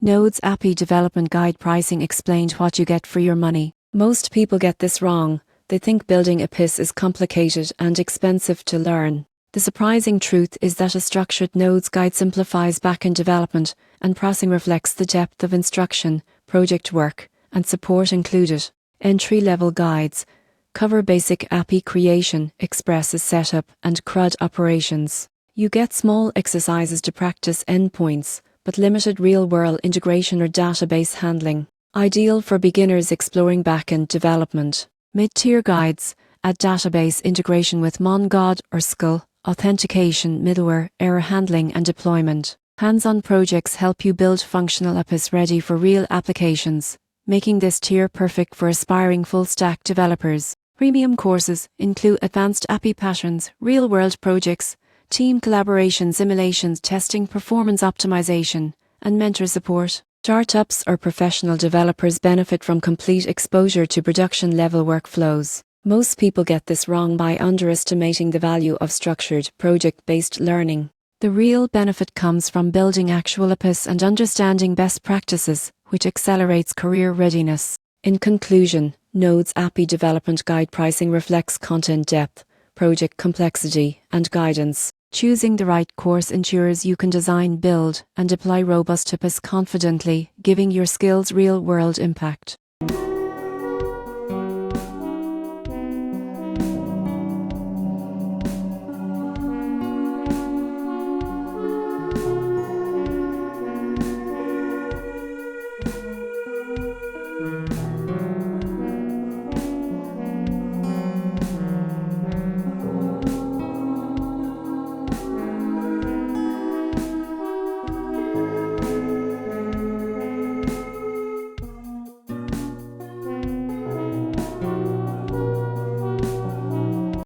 Node's API Development Guide Pricing explained what you get for your money. Most people get this wrong. They think building APIs is complicated and expensive to learn. The surprising truth is that a structured Nodes guide simplifies backend development, and pricing reflects the depth of instruction, project work, and support included. Entry-level guides cover basic API creation, expresses setup, and CRUD operations. You get small exercises to practice endpoints, but limited real-world integration or database handling. Ideal for beginners exploring backend development. Mid-tier guides add database integration with MonGod or SQL, authentication, middleware, error handling, and deployment. Hands-on projects help you build functional APIs ready for real applications, making this tier perfect for aspiring full-stack developers. Premium courses include advanced API patterns, real-world projects, team collaboration, simulations, testing, performance optimization, and mentor support. Startups or professional developers benefit from complete exposure to production-level workflows. Most people get this wrong by underestimating the value of structured, project-based learning. The real benefit comes from building actual APIs and understanding best practices, which accelerates career readiness. In conclusion, Node's API Development Guide pricing reflects content depth, project complexity, and guidance. Choosing the right course ensures you can design, build, and deploy robust APIs confidently, giving your skills real-world impact.